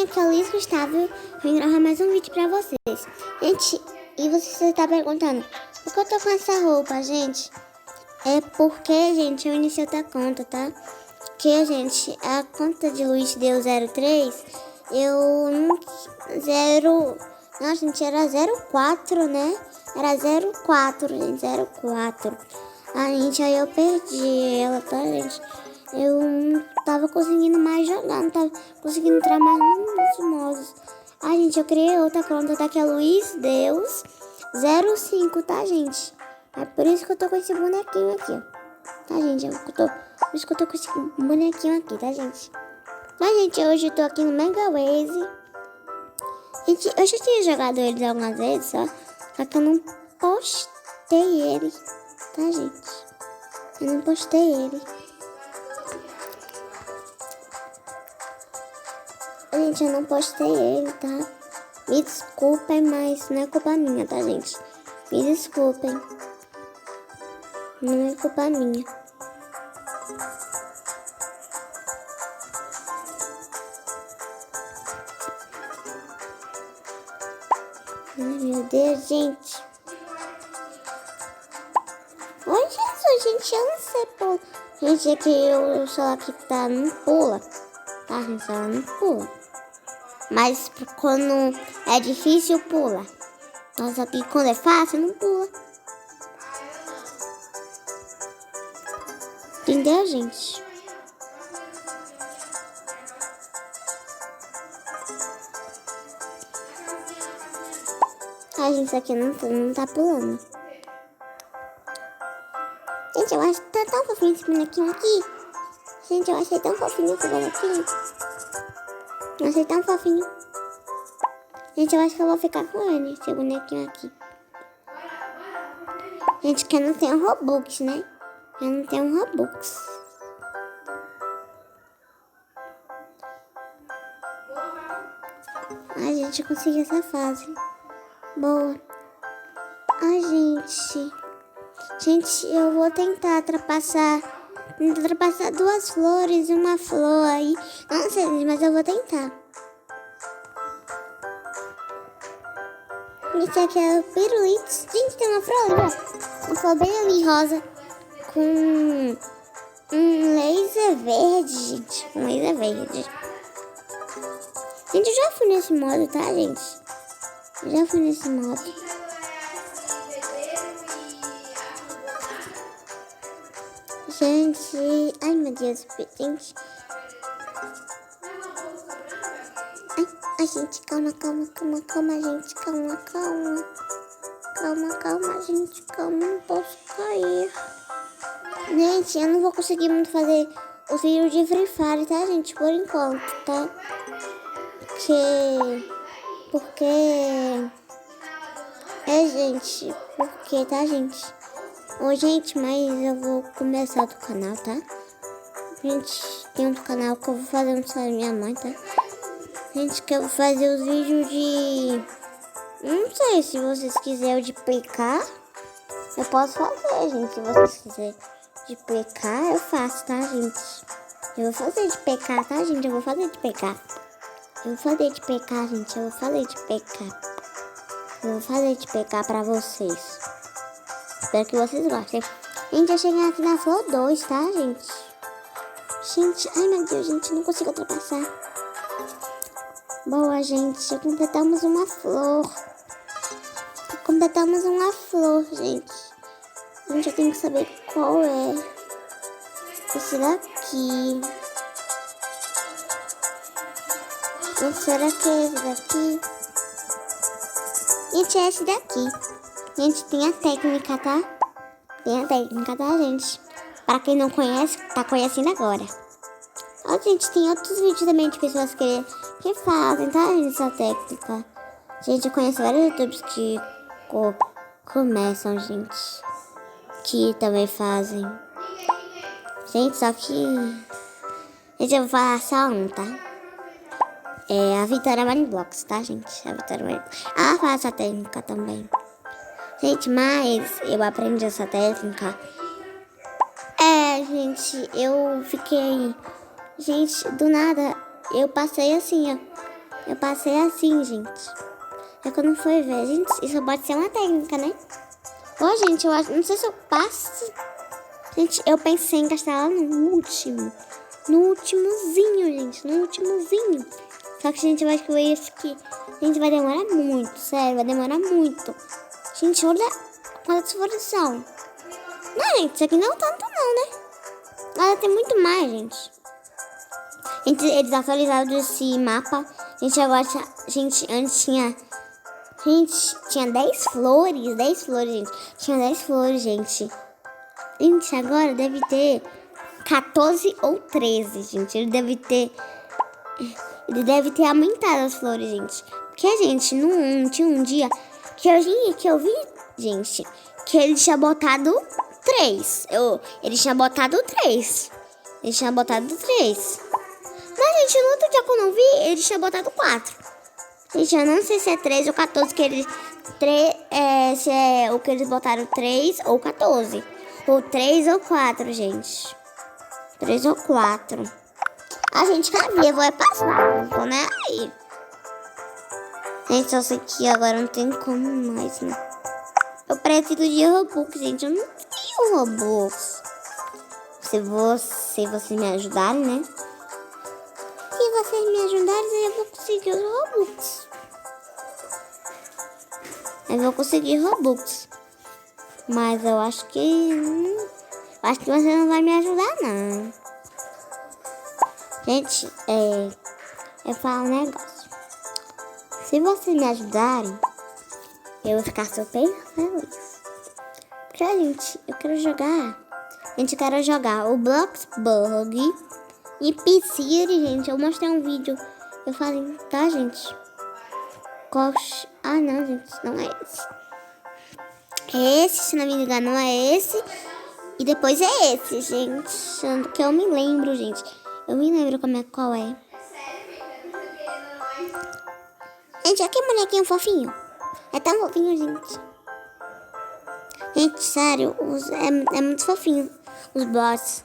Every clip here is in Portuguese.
aqui é o Luiz Gustavo. Vou gravar mais um vídeo pra vocês. Gente, e você está perguntando por que eu tô com essa roupa, gente? É porque, gente, eu iniciei outra conta, tá? Que, gente, a conta de Luiz deu 03. Eu não... Nossa, gente, era 04, né? Era 04, gente, 04. Gente, aí eu perdi ela, tá, gente? Eu não tava conseguindo mais jogar, não tava conseguindo entrar mais nos modos. Gente, eu criei outra conta, tá? Que é Luiz Deus 05, tá, gente? É por isso que eu tô com esse bonequinho aqui, ó. Tá, gente? Por isso que eu tô com esse bonequinho aqui, tá, gente? Mas, gente, hoje eu tô aqui no Mega Waze. Gente, eu já tinha jogado eles algumas vezes, só que eu não postei ele, tá, gente? Eu não postei ele. Gente, eu não postei ele, tá? Me desculpem, mas não é culpa minha, tá, gente? Me desculpem. Não é culpa minha. Ai, meu Deus, gente. Oi, Jesus, gente, eu não sei pular. Gente, é que o celular aqui tá, não pula. Tá, gente, ela não pula. Mas quando é difícil, pula. Só que quando é fácil, não pula. Entendeu, gente? Gente, isso aqui não tá pulando. Gente, eu acho que tá tão fofinho esse bonequinho aqui. Gente, eu achei tão fofinho esse bonequinho. Eu achei tão fofinho. Gente, eu acho que eu vou ficar com ele, esse bonequinho aqui. Gente, que eu não tenho Robux, né? Eu não tenho Robux. Gente, eu consegui essa fase. Boa. Gente. Gente, eu vou tentar ultrapassar duas flores e uma flor aí. Não sei, mas eu vou tentar. Esse aqui é o pirulito. Gente, tem uma flor ali, ó. Uma flor bem ali, rosa. Com um laser verde, gente. Um laser verde. Gente, eu já fui nesse modo, tá, gente? Eu já fui nesse modo. Gente, ai meu Deus, gente. Ai, gente, calma, gente, calma, gente, calma, não posso cair. Gente, eu não vou conseguir muito fazer os vídeos de Free Fire, tá, gente, por enquanto, tá? Porque, tá, gente? Gente, mas eu vou começar outro canal, tá? Gente, tem outro canal que eu vou fazer no celular da minha mãe, tá? Gente, que eu vou fazer os vídeos de... Não sei, se vocês quiserem de PK, eu posso fazer, gente. Se vocês quiserem de PK, eu faço, tá, gente? Eu vou fazer de PK, tá, gente? Eu vou fazer de PK. Eu vou fazer de PK, gente. Eu vou fazer de PK. Eu vou fazer de PK pra vocês. Espero que vocês gostem. Gente, eu cheguei aqui na flor 2, tá, gente? Gente, ai meu Deus, gente, não consigo ultrapassar. Boa, gente, completamos uma flor. Completamos uma flor, gente. Gente, eu tenho que saber qual é. Esse daqui. Gente, será que é esse daqui? Gente, é esse daqui. Gente, tem a técnica, tá? Tem a técnica, tá, gente? Pra quem não conhece, tá conhecendo agora. Gente, tem outros vídeos também de pessoas que fazem, tá, gente, essa técnica. Gente, eu conheço vários youtubers que começam, gente. Que também fazem. Gente, só que... Gente, eu vou falar só um, tá? É a Vitória Mineblox, tá, gente? A Vitória Mineblox. Ela faz essa técnica também. Gente, mas eu aprendi essa técnica. Gente, eu fiquei... Gente, do nada, eu passei assim, ó. Eu passei assim, gente. É que eu não fui ver. Gente, isso pode ser uma técnica, né? Ô, gente, eu acho... Não sei se eu passo... Gente, eu pensei em gastar ela no último. No ultimozinho, gente. No ultimozinho. Só que, gente, eu acho que eu ia aqui. Gente, vai demorar muito. Sério, vai demorar muito. Gente, olha quantas flores são. Não, gente, isso aqui não é tanto não, né? Ela tem muito mais, gente. Gente, eles atualizaram esse mapa. Gente, agora... Gente, antes tinha... Gente, tinha 10 flores. 10 flores, gente. Tinha 10 flores, gente. Gente, agora deve ter 14 ou 13, gente. Ele deve ter aumentado as flores, gente. Porque, gente, tinha um dia que eu vi, gente, que ele tinha botado 3. Ele tinha botado 3. Ele tinha botado 3. Mas, gente, no outro dia que eu não vi, ele tinha botado 4. Gente, eu não sei se é 13 ou 14 que eles... se é o que eles botaram 3 ou 14. Ou 3 ou 4, gente. 3 ou 4. A gente cabia, vou passar. Não tô nem aí. Gente, só sei que agora não tem como mais, né? Eu preciso de Robux, gente. Eu não tenho Robux. Se vocês me ajudarem, né? Se vocês me ajudarem, eu vou conseguir os Robux. Eu vou conseguir Robux. Mas eu acho que... acho que você não vai me ajudar, não. Gente, eu falo um negócio. Se vocês me ajudarem, eu vou ficar super feliz. Porque, gente, eu quero jogar. Gente, eu quero jogar o Bloxburg e P-City, gente. Eu mostrei um vídeo. Eu falei, tá, gente? Ah, não, gente, não é esse. É esse, se não me engano, não é esse. E depois é esse, gente. Que eu me lembro, gente. Eu me lembro qual é. Gente, olha que bonequinho fofinho. É tão fofinho, gente. Gente, sério, é muito fofinho. Os bots.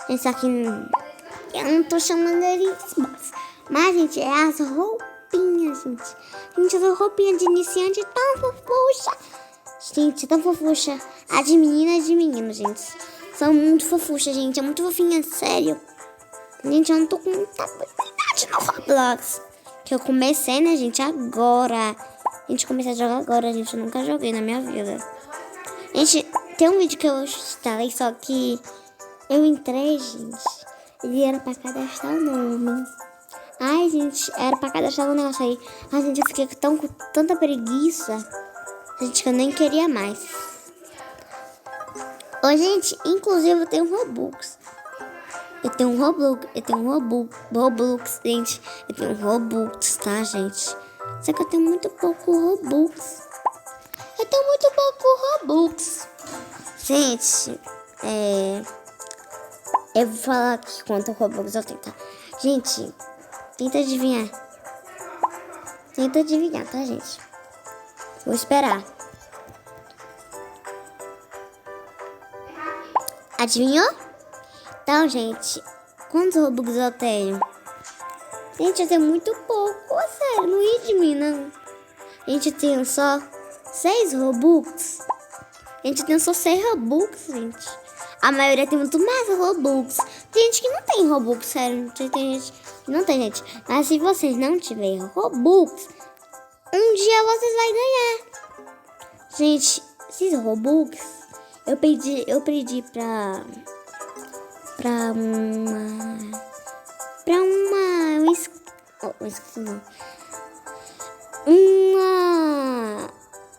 Gente, só que eu não tô chamando eles de bots. Mas, gente, é as roupinhas, gente. Gente, as roupinhas de iniciante tão fofucha. Gente, tão fofucha. A de menina e de menino, gente. São muito fofuchas, gente. É muito fofinha, sério. Gente, eu não tô com muita habilidade no Roblox. Que eu comecei, né, gente, agora. Gente, comecei a jogar agora, gente. Eu nunca joguei na minha vida. Gente, tem um vídeo que eu instalei, só que eu entrei, gente. Ele era pra cadastrar o nome. Ai, gente, era pra cadastrar o negócio aí. Ai, gente, eu fiquei com tanta preguiça. Gente, que eu nem queria mais. Ô, gente, inclusive eu tenho Robux. Eu tenho um Robux, gente. Eu tenho um Robux, tá, gente? Só que eu tenho muito pouco Robux. Eu tenho muito pouco Robux. Gente, eu vou falar aqui quanto Robux eu tenho, tá? Gente, tenta adivinhar. Tenta adivinhar, tá, gente? Vou esperar. Adivinhou? Então, gente, quantos Robux eu tenho? Gente, eu tenho muito pouco. Sério, não ri de mim, não. Gente, eu tenho só 6 Robux. Gente, eu tenho só 6 Robux, gente. A maioria tem muito mais Robux. Tem gente que não tem Robux, sério. Tem gente que não tem, gente. Mas se vocês não tiverem Robux, um dia vocês vão ganhar. Gente, esses Robux, eu pedi pra esqueci não.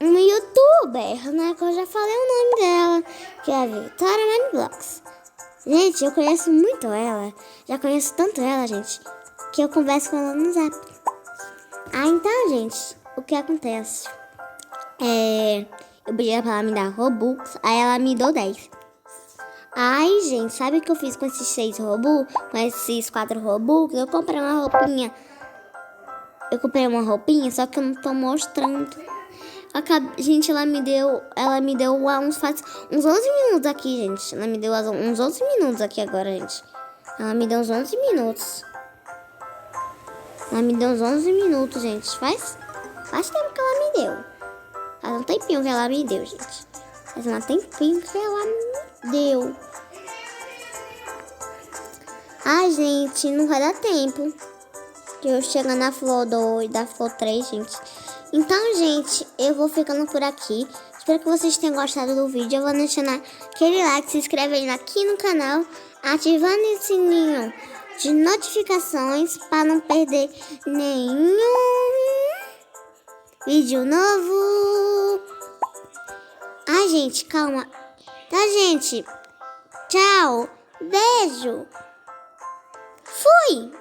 Uma youtuber, né, que eu já falei o nome dela, que é a Vitória Mineblox. Gente, eu conheço muito ela, já conheço tanto ela, gente, que eu converso com ela no Zap. Então, gente, o que acontece? Eu pedi pra ela me dar Robux, aí ela me deu 10. Ai, gente, sabe o que eu fiz com esses 6 Robux? Com esses 4 Robux? Eu comprei uma roupinha. Só que eu não tô mostrando. Gente, ela me deu uns 11 minutos aqui, gente. Ela me deu uns 11 minutos aqui agora, gente. Ela me deu uns 11 minutos. Ela me deu uns 11 minutos, gente. Faz tempo que ela me deu. Faz um tempinho que ela me deu, gente. Faz um tempinho que ela me deu. Ai, gente, não vai dar tempo de eu chegar na flor 2, da flor 3, gente. Então, gente, eu vou ficando por aqui. Espero que vocês tenham gostado do vídeo. Eu vou deixando aquele like, se inscrevendo aqui no canal, ativando o sininho de notificações para não perder nenhum vídeo novo. Ai, gente, calma. Tá, gente? Tchau. Beijo. Fui.